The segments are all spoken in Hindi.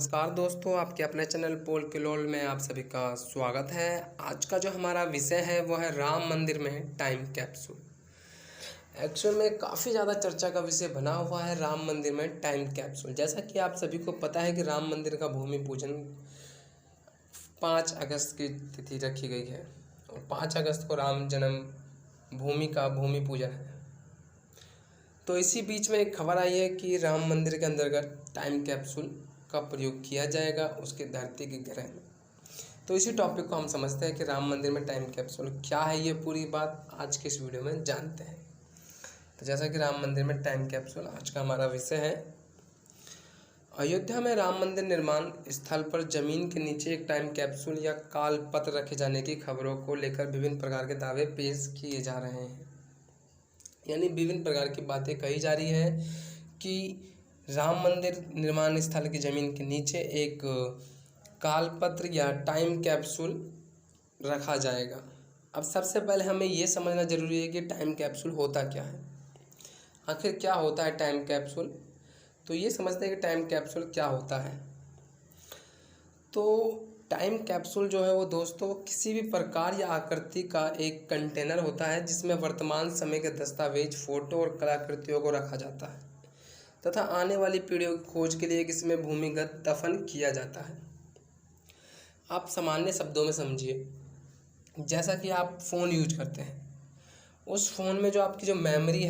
नमस्कार दोस्तों, आपके अपने चैनल पोल किलोल में आप सभी का स्वागत है। आज का जो हमारा विषय है वो है राम मंदिर में टाइम कैप्सूल। एक्चुअल में काफ़ी ज़्यादा चर्चा का विषय बना हुआ है राम मंदिर में टाइम कैप्सूल। जैसा कि आप सभी को पता है कि राम मंदिर का भूमि पूजन 5 अगस्त की तिथि रखी गई है और 5 अगस्त को राम जन्म भूमि का भूमि पूजन है। तो इसी बीच में एक खबर आई है कि राम मंदिर के अंतर्गत टाइम कैप्सूल का प्रयोग किया जाएगा उसके धरती के ग्रह में। तो इसी टॉपिक को हम समझते हैं कि राम मंदिर में टाइम कैप्सूल क्या है, ये पूरी बात आज के इस वीडियो में जानते हैं। तो जैसा कि राम मंदिर में टाइम कैप्सूल आज का हमारा विषय है। अयोध्या में राम मंदिर निर्माण स्थल पर जमीन के नीचे एक टाइम कैप्सूल या काल पत्र रखे जाने की खबरों को लेकर विभिन्न प्रकार के दावे पेश किए जा रहे हैं। यानी विभिन्न प्रकार की बातें कही जा रही है कि राम मंदिर निर्माण स्थल की ज़मीन के नीचे एक कालपत्र या टाइम कैप्सूल रखा जाएगा। अब सबसे पहले हमें ये समझना ज़रूरी है कि टाइम कैप्सूल होता क्या है, आखिर क्या होता है टाइम कैप्सूल। तो ये समझते हैं कि टाइम कैप्सूल क्या होता है। तो टाइम कैप्सूल जो है वो दोस्तों किसी भी प्रकार या आकृति का एक कंटेनर होता है जिसमें वर्तमान समय के दस्तावेज, फोटो और कलाकृतियों को रखा जाता है तथा आने वाली पीढ़ियों की खोज के लिए इसमें भूमिगत दफन किया जाता है। आप सामान्य शब्दों में समझिए, जैसा कि आप फ़ोन यूज करते हैं, उस फ़ोन में जो आपकी जो मेमोरी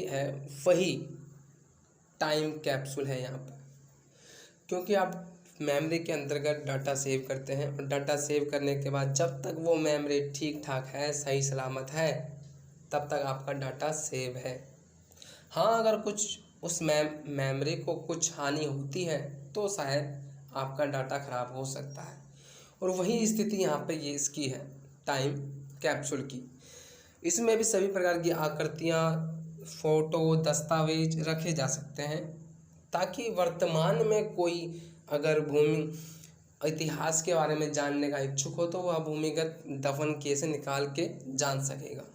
है वही टाइम कैप्सूल है यहाँ पर। क्योंकि आप मेमोरी के अंतर्गत डाटा सेव करते हैं और डाटा सेव करने के बाद जब तक वो मेमोरी ठीक ठाक है, सही सलामत है, तब तक आपका डाटा सेव है। हाँ, अगर कुछ उस मेमोरी को कुछ हानि होती है तो शायद आपका डाटा ख़राब हो सकता है। और वही स्थिति यहाँ पे ये इसकी है टाइम कैप्सूल की। इसमें भी सभी प्रकार की आकृतियाँ, फ़ोटो, दस्तावेज रखे जा सकते हैं ताकि वर्तमान में कोई अगर भूमि इतिहास के बारे में जानने का इच्छुक हो तो वह भूमिगत दफन किए से निकाल के जान सकेगा।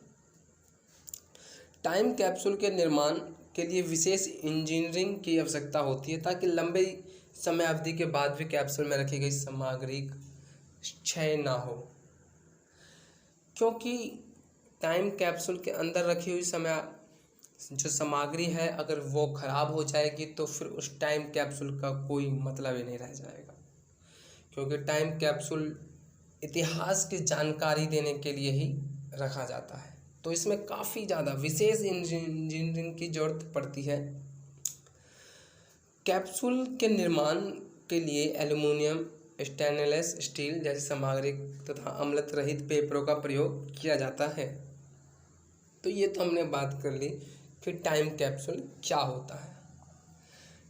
टाइम कैप्सूल के निर्माण के लिए विशेष इंजीनियरिंग की आवश्यकता होती है ताकि लंबे समय अवधि के बाद भी कैप्सूल में रखी गई सामग्री क्षय ना हो। क्योंकि टाइम कैप्सूल के अंदर रखी हुई जो सामग्री है अगर वो ख़राब हो जाएगी तो फिर उस टाइम कैप्सूल का कोई मतलब ही नहीं रह जाएगा। क्योंकि टाइम कैप्सूल इतिहास की जानकारी देने के लिए ही रखा जाता है, तो इसमें काफ़ी ज़्यादा विशेष इंजीनियरिंग की ज़रूरत पड़ती है। कैप्सूल के निर्माण के लिए एल्युमिनियम, स्टेनलेस स्टील जैसी सामग्री तथा अम्लता रहित पेपरों का प्रयोग किया जाता है। तो ये तो हमने बात कर ली कि टाइम कैप्सूल क्या होता है।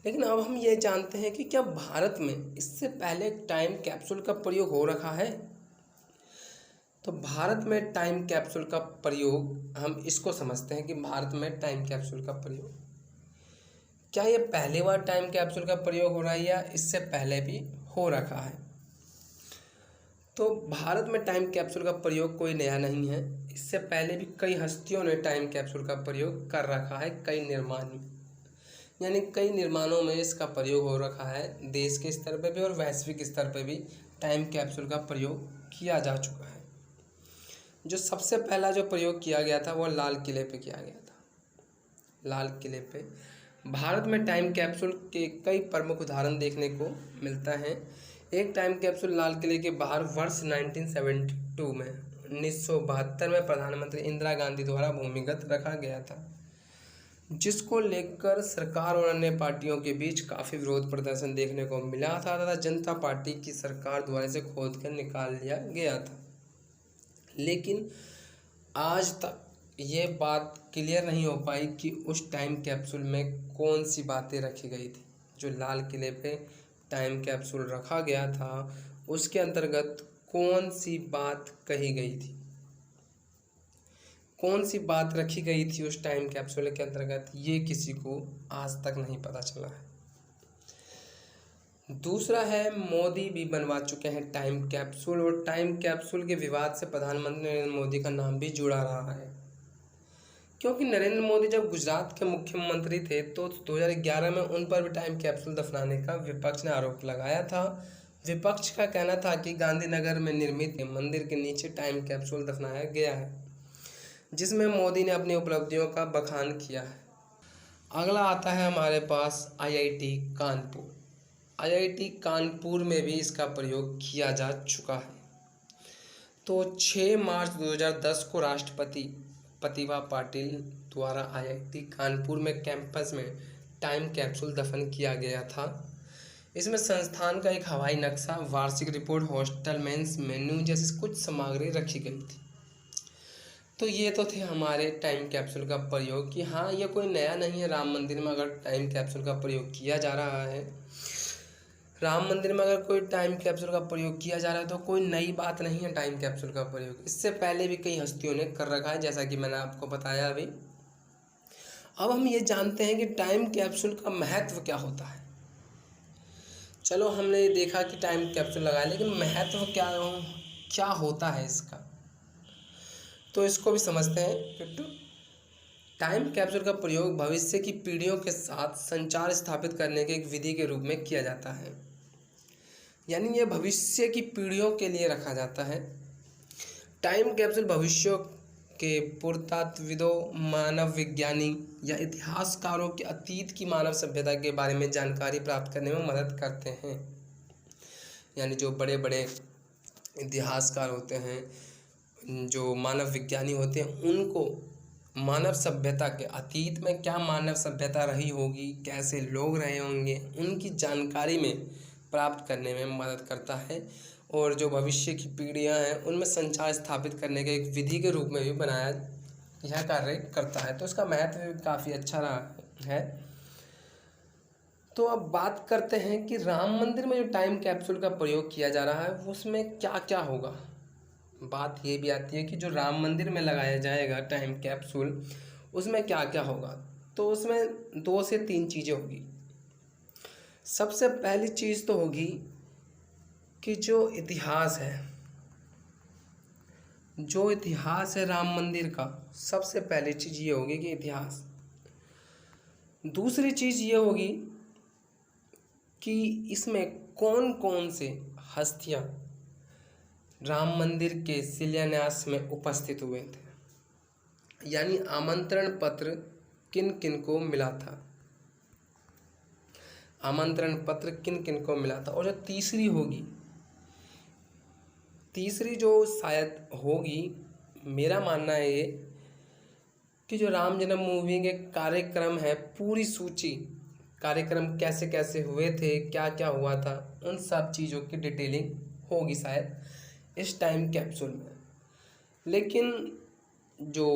लेकिन अब हम ये जानते हैं कि क्या भारत में इससे पहले टाइम कैप्सूल का प्रयोग हो रखा है। तो भारत में टाइम कैप्सूल का प्रयोग हम इसको समझते हैं कि भारत में टाइम कैप्सूल का प्रयोग, क्या ये पहली बार टाइम कैप्सूल का प्रयोग हो रहा है या इससे पहले भी हो रखा है। तो भारत में टाइम कैप्सूल का प्रयोग कोई नया नहीं है, इससे पहले भी कई हस्तियों ने टाइम कैप्सूल का प्रयोग कर रखा है। कई निर्माणों में इसका प्रयोग हो रखा है। देश के स्तर पर भी और वैश्विक स्तर पर भी टाइम कैप्सूल का प्रयोग किया जा चुका है। जो सबसे पहला जो प्रयोग किया गया था वो लाल किले पे किया गया था। लाल किले पे भारत में टाइम कैप्सूल के कई प्रमुख उदाहरण देखने को मिलता है। एक टाइम कैप्सूल लाल किले के बाहर वर्ष 1972 में 1972 में प्रधानमंत्री इंदिरा गांधी द्वारा भूमिगत रखा गया था, जिसको लेकर सरकार और अन्य पार्टियों के बीच काफ़ी विरोध प्रदर्शन देखने को मिला था तथा जनता पार्टी की सरकार द्वारा इसे खोद कर निकाल लिया गया था। लेकिन आज तक ये बात क्लियर नहीं हो पाई कि उस टाइम कैप्सूल में कौन सी बातें रखी गई थी। जो लाल किले पे टाइम कैप्सूल रखा गया था उसके अंतर्गत कौन सी बात कही गई थी, कौन सी बात रखी गई थी उस टाइम कैप्सूल के अंतर्गत, ये किसी को आज तक नहीं पता चला है। दूसरा है, मोदी भी बनवा चुके हैं टाइम कैप्सूल और टाइम कैप्सूल के विवाद से प्रधानमंत्री नरेंद्र मोदी का नाम भी जुड़ा रहा है। क्योंकि नरेंद्र मोदी जब गुजरात के मुख्यमंत्री थे तो 2011 में उन पर भी टाइम कैप्सूल दफनाने का विपक्ष ने आरोप लगाया था। विपक्ष का कहना था कि गांधीनगर में निर्मित मंदिर के नीचे टाइम कैप्सूल दफनाया गया है, जिसमें मोदी ने अपनी उपलब्धियों का बखान किया है। अगला आता है हमारे पास आईआईटी कानपुर। आईआईटी कानपुर में भी इसका प्रयोग किया जा चुका है। तो 6 मार्च 2010 को राष्ट्रपति प्रतिभा पाटिल द्वारा आईआईटी कानपुर में कैंपस में टाइम कैप्सूल दफन किया गया था। इसमें संस्थान का एक हवाई नक्शा, वार्षिक रिपोर्ट, हॉस्टल मेंस मेन्यू जैसी कुछ सामग्री रखी गई थी। तो ये तो थे हमारे टाइम कैप्सूल का प्रयोग कि हाँ, ये कोई नया नहीं है। राम मंदिर में अगर टाइम कैप्सूल का प्रयोग किया जा रहा है, राम मंदिर में अगर कोई टाइम कैप्सूल का प्रयोग किया जा रहा है तो कोई नई बात नहीं है टाइम कैप्सूल का प्रयोग। इससे पहले भी कई हस्तियों ने कर रखा है, जैसा कि मैंने आपको बताया अभी। अब हम ये जानते हैं कि टाइम कैप्सूल का महत्व क्या होता है। चलो, हमने देखा कि टाइम कैप्सूल लगाया, लेकिन महत्व क्या होता है इसका, तो इसको भी समझते हैं। टाइम कैप्सूल का प्रयोग भविष्य की पीढ़ियों के साथ संचार स्थापित करने के एक विधि के रूप में किया जाता है। यानी यह भविष्य की पीढ़ियों के लिए रखा जाता है। टाइम कैप्सूल भविष्य के पुरातत्वविदों, मानव विज्ञानी या इतिहासकारों के अतीत की मानव सभ्यता के बारे में जानकारी प्राप्त करने में मदद करते हैं। यानी जो बड़े बड़े इतिहासकार होते हैं, जो मानव विज्ञानी होते हैं, उनको मानव सभ्यता के अतीत में क्या मानव सभ्यता रही होगी, कैसे लोग रहे होंगे, उनकी जानकारी में प्राप्त करने में मदद करता है। और जो भविष्य की पीढ़ियां हैं उनमें संचार स्थापित करने के एक विधि के रूप में भी बनाया यह कार्य करता है। तो इसका महत्व भी काफ़ी अच्छा रहा है। तो अब बात करते हैं कि राम मंदिर में जो टाइम कैप्सूल का प्रयोग किया जा रहा है उसमें क्या क्या होगा। बात ये भी आती है कि जो राम मंदिर में लगाया जाएगा टाइम कैप्सूल, उसमें क्या क्या होगा। तो उसमें 2 से 3 चीज़ें होगी। सबसे पहली चीज़ तो होगी कि जो इतिहास है राम मंदिर का, सबसे पहली चीज़ ये होगी कि इतिहास। दूसरी चीज़ ये होगी कि इसमें कौन कौन से हस्तियाँ राम मंदिर के शिलान्यास में उपस्थित हुए थे, यानी आमंत्रण पत्र किन किन को मिला था, और जो तीसरी जो शायद होगी, मेरा मानना है ये कि जो राम जन्म मूवी के कार्यक्रम है, पूरी सूची, कार्यक्रम कैसे कैसे हुए थे, क्या क्या हुआ था, उन सब चीज़ों की डिटेलिंग होगी शायद इस टाइम कैप्सूल में। लेकिन जो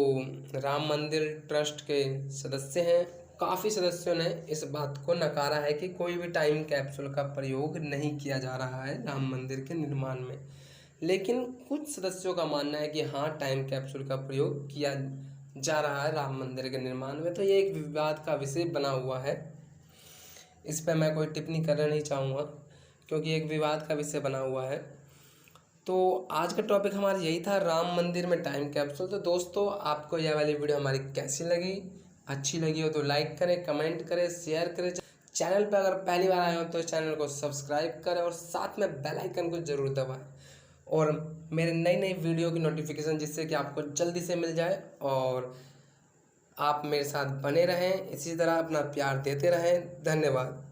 राम मंदिर ट्रस्ट के सदस्य हैं, काफ़ी सदस्यों ने इस बात को नकारा है कि कोई भी टाइम कैप्सूल का प्रयोग नहीं किया जा रहा है राम मंदिर के निर्माण में। लेकिन कुछ सदस्यों का मानना है कि हाँ, टाइम कैप्सूल का प्रयोग किया जा रहा है राम मंदिर के निर्माण में। तो ये एक विवाद का विषय बना हुआ है। इस पर मैं कोई टिप्पणी करना नहीं चाहूँगा क्योंकि एक विवाद का विषय बना हुआ है। तो आज का टॉपिक हमारा यही था, राम मंदिर में टाइम कैप्सूल। तो दोस्तों, आपको यह वाली वीडियो हमारी कैसी लगी? अच्छी लगी हो तो लाइक करें, कमेंट करें, शेयर करें। चैनल पर अगर पहली बार आए हो तो चैनल को सब्सक्राइब करें और साथ में बेल आइकन को ज़रूर दबाएं, और मेरे नई नई वीडियो की नोटिफिकेशन जिससे कि आपको जल्दी से मिल जाए। और आप मेरे साथ बने रहें, इसी तरह अपना प्यार देते रहें। धन्यवाद।